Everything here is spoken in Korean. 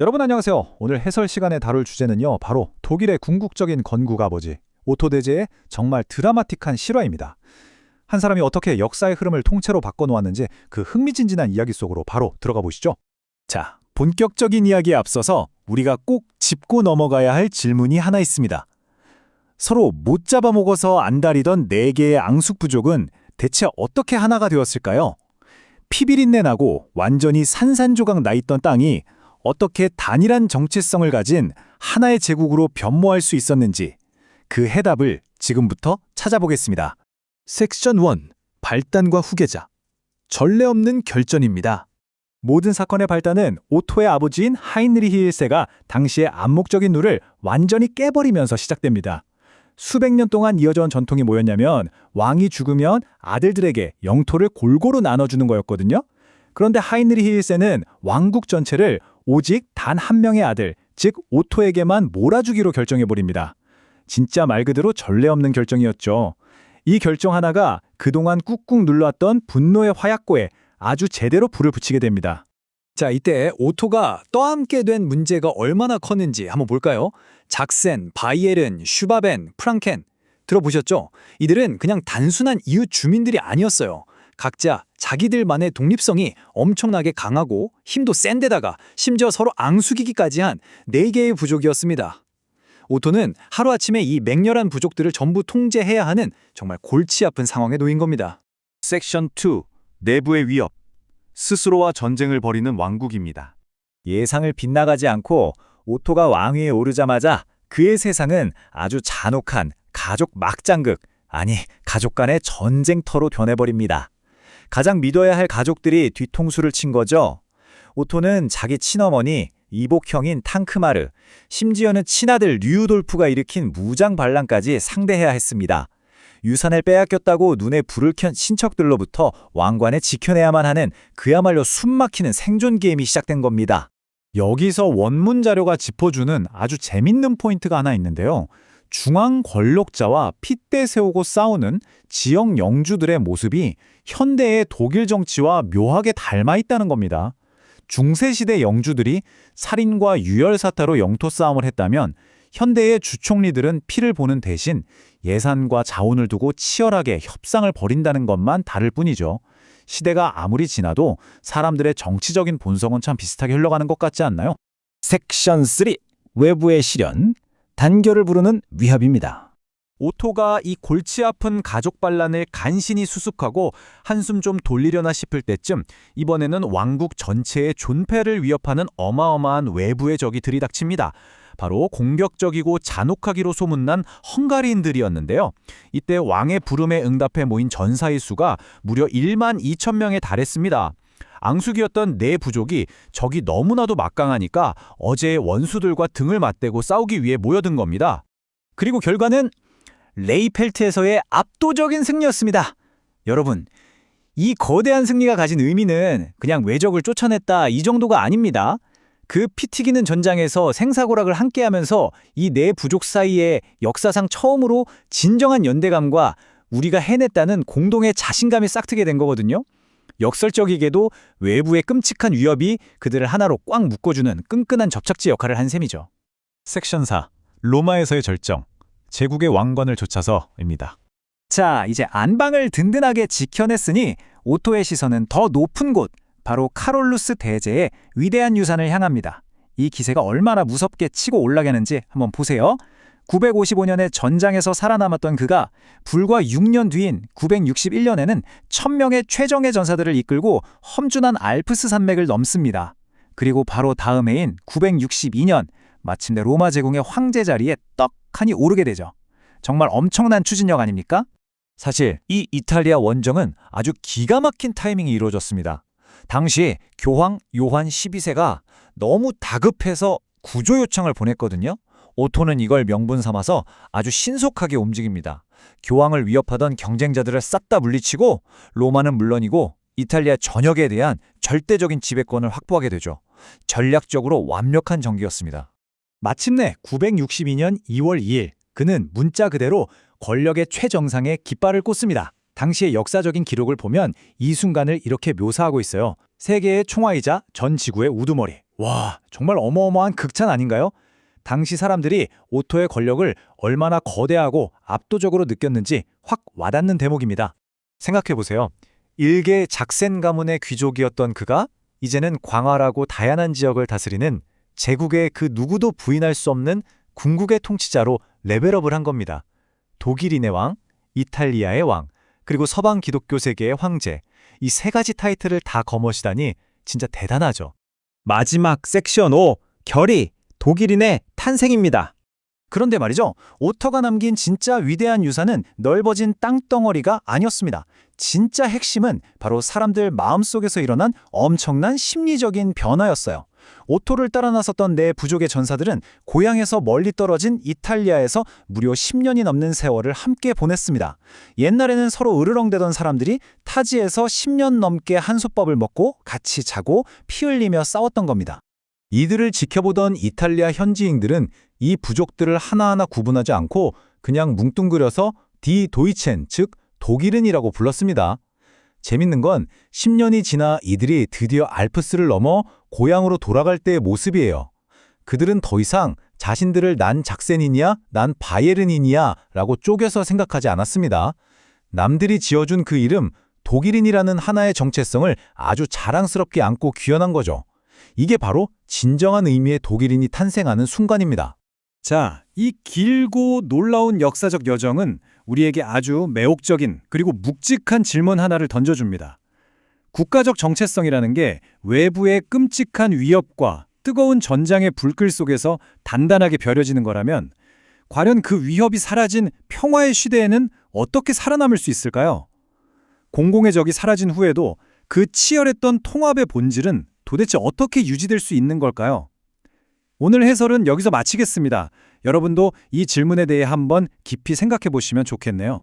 여러분 안녕하세요. 오늘 해설 시간에 다룰 주제는요. 바로 독일의 궁극적인 건국 아버지 오토 대제의 정말 드라마틱한 실화입니다. 한 사람이 어떻게 역사의 흐름을 통째로 바꿔놓았는지 그 흥미진진한 이야기 속으로 바로 들어가 보시죠. 자, 본격적인 이야기에 앞서서 우리가 꼭 짚고 넘어가야 할 질문이 하나 있습니다. 서로 못 잡아먹어서 안달이던 네 개의 앙숙 부족은 대체 어떻게 하나가 되었을까요? 피비린내 나고 완전히 산산조각 나 있던 땅이 어떻게 단일한 정체성을 가진 하나의 제국으로 변모할 수 있었는지 그 해답을 지금부터 찾아보겠습니다. 섹션 1. 발단과 후계자. 전례 없는 결전입니다. 모든 사건의 발단은 오토의 아버지인 하인리히 1세가 당시의 암묵적인 룰을 완전히 깨버리면서 시작됩니다. 수백 년 동안 이어져온 전통이 뭐였냐면 왕이 죽으면 아들들에게 영토를 골고루 나눠주는 거였거든요. 그런데 하인리히 1세는 왕국 전체를 오직 단 한 명의 아들, 즉 오토에게만 몰아주기로 결정해버립니다. 진짜 말 그대로 전례 없는 결정이었죠. 이 결정 하나가 그동안 꾹꾹 눌러왔던 분노의 화약고에 아주 제대로 불을 붙이게 됩니다. 자, 이때 오토가 떠안게 된 문제가 얼마나 컸는지 한번 볼까요? 작센, 바이에른, 슈바벤, 프랑켄 들어보셨죠? 이들은 그냥 단순한 이웃 주민들이 아니었어요. 각자 자기들만의 독립성이 엄청나게 강하고 힘도 센 데다가 심지어 서로 앙숙이기까지 한 4개의 부족이었습니다. 오토는 하루아침에 이 맹렬한 부족들을 전부 통제해야 하는 정말 골치 아픈 상황에 놓인 겁니다. 섹션 2. 내부의 위협. 스스로와 전쟁을 벌이는 왕국입니다. 예상을 빗나가지 않고 오토가 왕위에 오르자마자 그의 세상은 아주 잔혹한 가족 막장극, 아니 가족 간의 전쟁터로 변해버립니다. 가장 믿어야 할 가족들이 뒤통수를 친 거죠. 오토는 자기 친어머니, 이복형인 탕크마르, 심지어는 친아들 류돌프가 일으킨 무장 반란까지 상대해야 했습니다. 유산을 빼앗겼다고 눈에 불을 켠 친척들로부터 왕관에 지켜내야만 하는 그야말로 숨막히는 생존 게임이 시작된 겁니다. 여기서 원문 자료가 짚어주는 아주 재밌는 포인트가 하나 있는데요. 중앙 권력자와 핏대 세우고 싸우는 지역 영주들의 모습이 현대의 독일 정치와 묘하게 닮아 있다는 겁니다. 중세시대 영주들이 살인과 유혈사타로 영토 싸움을 했다면 현대의 주총리들은 피를 보는 대신 예산과 자원을 두고 치열하게 협상을 벌인다는 것만 다를 뿐이죠. 시대가 아무리 지나도 사람들의 정치적인 본성은 참 비슷하게 흘러가는 것 같지 않나요? 섹션 3. 외부의 시련. 단결을 부르는 위협입니다. 오토가 이 골치 아픈 가족 반란을 간신히 수습하고 한숨 좀 돌리려나 싶을 때쯤 이번에는 왕국 전체의 존폐를 위협하는 어마어마한 외부의 적이 들이닥칩니다. 바로 공격적이고 잔혹하기로 소문난 헝가리인들이었는데요. 이때 왕의 부름에 응답해 모인 전사의 수가 무려 1만 2천 명에 달했습니다. 앙숙이었던 네 부족이 적이 너무나도 막강하니까 어제의 원수들과 등을 맞대고 싸우기 위해 모여든 겁니다. 그리고 결과는 레이펠트에서의 압도적인 승리였습니다. 여러분, 이 거대한 승리가 가진 의미는 그냥 외적을 쫓아냈다 이 정도가 아닙니다. 그 피 튀기는 전장에서 생사고락을 함께하면서 이 네 부족 사이에 역사상 처음으로 진정한 연대감과 우리가 해냈다는 공동의 자신감이 싹트게 된 거거든요. 역설적이게도 외부의 끔찍한 위협이 그들을 하나로 꽉 묶어주는 끈끈한 접착제 역할을 한 셈이죠. 섹션 4. 로마에서의 절정. 제국의 왕관을 좇아서입니다. 자, 이제 안방을 든든하게 지켜냈으니 오토의 시선은 더 높은 곳, 바로 카롤루스 대제의 위대한 유산을 향합니다. 이 기세가 얼마나 무섭게 치고 올라가는지 한번 보세요. 955년에 전장에서 살아남았던 그가 불과 6년 뒤인 961년에는 1000명의 최정예 전사들을 이끌고 험준한 알프스 산맥을 넘습니다. 그리고 바로 다음 해인 962년 마침내 로마 제국의 황제 자리에 떡하니 오르게 되죠. 정말 엄청난 추진력 아닙니까? 사실 이 이탈리아 원정은 아주 기가 막힌 타이밍이 이루어졌습니다. 당시 교황 요한 12세가 너무 다급해서 구조 요청을 보냈거든요. 오토는 이걸 명분 삼아서 아주 신속하게 움직입니다. 교황을 위협하던 경쟁자들을 싹 다 물리치고 로마는 물론이고 이탈리아 전역에 대한 절대적인 지배권을 확보하게 되죠. 전략적으로 완벽한 전개였습니다. 마침내 962년 2월 2일 그는 문자 그대로 권력의 최정상에 깃발을 꽂습니다. 당시의 역사적인 기록을 보면 이 순간을 이렇게 묘사하고 있어요. 세계의 총화이자 전 지구의 우두머리, 와, 정말 어마어마한 극찬 아닌가요? 당시 사람들이 오토의 권력을 얼마나 거대하고 압도적으로 느꼈는지 확 와닿는 대목입니다. 생각해보세요. 일개 작센 가문의 귀족이었던 그가 이제는 광활하고 다양한 지역을 다스리는 제국의 그 누구도 부인할 수 없는 궁극의 통치자로 레벨업을 한 겁니다. 독일인의 왕, 이탈리아의 왕, 그리고 서방 기독교 세계의 황제, 이 세 가지 타이틀을 다 거머쥐다니 진짜 대단하죠. 마지막 섹션 5, 결의, 독일인의 탄생입니다. 그런데 말이죠. 오터가 남긴 진짜 위대한 유산은 넓어진 땅덩어리가 아니었습니다. 진짜 핵심은 바로 사람들 마음속에서 일어난 엄청난 심리적인 변화였어요. 오토를 따라 나섰던 네 부족의 전사들은 고향에서 멀리 떨어진 이탈리아에서 무려 10년이 넘는 세월을 함께 보냈습니다. 옛날에는 서로 으르렁대던 사람들이 타지에서 10년 넘게 한솥밥을 먹고 같이 자고 피 흘리며 싸웠던 겁니다. 이들을 지켜보던 이탈리아 현지인들은 이 부족들을 하나하나 구분하지 않고 그냥 뭉뚱그려서 디 도이첸, 즉 독일인이라고 불렀습니다. 재밌는 건 10년이 지나 이들이 드디어 알프스를 넘어 고향으로 돌아갈 때의 모습이에요. 그들은 더 이상 자신들을 난 작센인이야, 난 바이에른인이야 라고 쪼개서 생각하지 않았습니다. 남들이 지어준 그 이름, 독일인이라는 하나의 정체성을 아주 자랑스럽게 안고 귀환한 거죠. 이게 바로 진정한 의미의 독일인이 탄생하는 순간입니다. 자, 이 길고 놀라운 역사적 여정은 우리에게 아주 매혹적인 그리고 묵직한 질문 하나를 던져줍니다. 국가적 정체성이라는 게 외부의 끔찍한 위협과 뜨거운 전장의 불길 속에서 단단하게 벼려지는 거라면 과연 그 위협이 사라진 평화의 시대에는 어떻게 살아남을 수 있을까요? 공공의 적이 사라진 후에도 그 치열했던 통합의 본질은 도대체 어떻게 유지될 수 있는 걸까요? 오늘 해설은 여기서 마치겠습니다. 여러분도 이 질문에 대해 한번 깊이 생각해 보시면 좋겠네요.